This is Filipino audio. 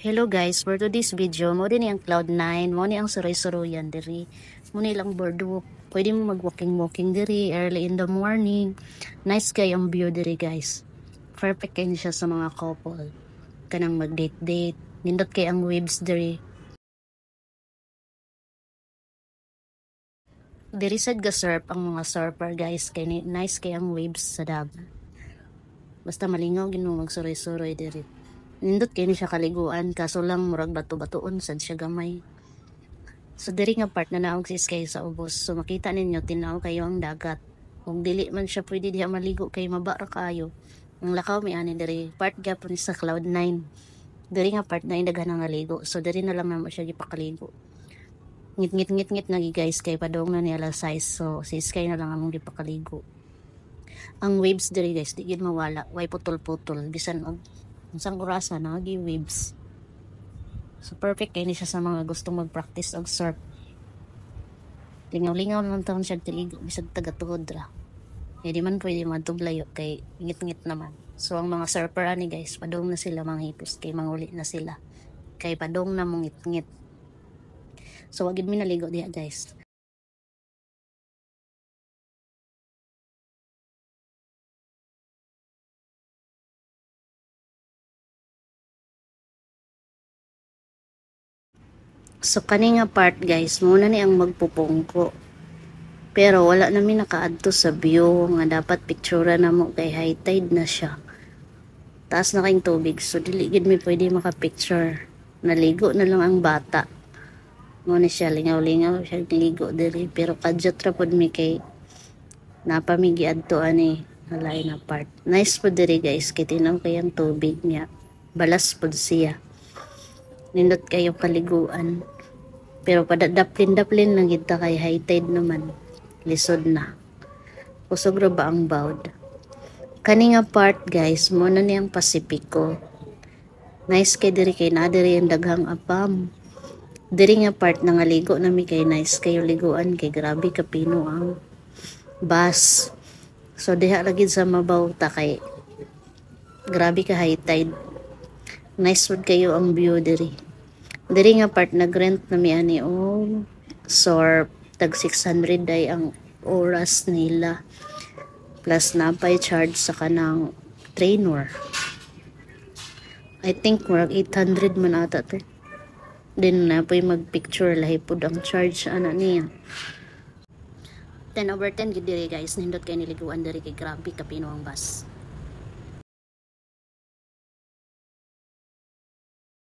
Hello guys, for today's video, mo din ang Cloud9, mo ni ang suroy-suroyan diri. Mo ni lang boardwalk. Pwede mo mag-walking diri early in the morning. Nice kay ang view diri guys. Perfect kay siya sa mga couple. Kanang mag-date-date. Nindot kay ang waves diri. Diri sad ga surf ang mga surfer guys, kay nice kay ang waves sa dagat. Basta malingaw gid mo magsuroy-suroy diri. Nindot kay ni siya kaliguan, kaso lang murag bato-batoon sad siya gamay. So diri nga part na naog si Sky sa ubos. So makita ninyo tinaw kayo ang dagat. Kung dili man siya pwede diha maligo kay mabara kaayo. Ang lakaw mi ani diri part gyapon sa Cloud9. Diri nga part na daghan nga ligo. So diri na lang namo siya gipakaligo. Ngit nga guys kay padong na niya alas 6. So si Sky na lang among gipakaligo. Ang waves diri guys di gid mawala. Way putol-putol bisan og unsang orasa na gi waves. So perfect kay ni siya sa mga gustong mag-practice og surf. Lingaw-lingaw naman taon siya tiligo bisag taga-tuhod ra. Di man pwede maduglayo kay ngit-ngit naman. So ang mga surfer ani guys, padong na sila manghipos kay manguli na sila. Kay padong na mong ngit-ngit. So wag gid mi naligo diha guys. So kani nga part guys, muna ni ang magpupungko. Pero wala namin nakaadto sa view nga dapat picture na mo kay high tide na siya. Taas na kayong tubig, so dili gid mi pwede maka-picture. Naligo na lang ang bata. Muna siya lingaw-lingaw siya ligo diri, pero kadyot ra pod mi kay napamigi adto ani nalay na part. Nice po diri guys, kay tinaw kayang tubig niya. Balas pod siya. Nindot kayo kaliguan. Pero padadaplin-daplin lang kita kay high tide naman. Lisod na. Kusog ra ba ang bawd? Kani nga part guys, mo na niyang Pasipiko. Nice kay diri kay na diri ang daghang apam. Diri nga part na nga ligo nami kay nice kayo liguan kay grabe kapino ang bus. So diha lagi sa mabaw ta kay grabe ka high tide. Nice wood kayo ang view diri. Diri nga part nagrent na mi ani og surf tag 600 day ang oras nila. Plus napay charge sa kanang trainer. I think murag 800 man ata to. Then napay magpicture lahi pud ang charge ana niya. 10/10 gid diri guys, nindot kay niliguan diri kay grabe kapino ang bus.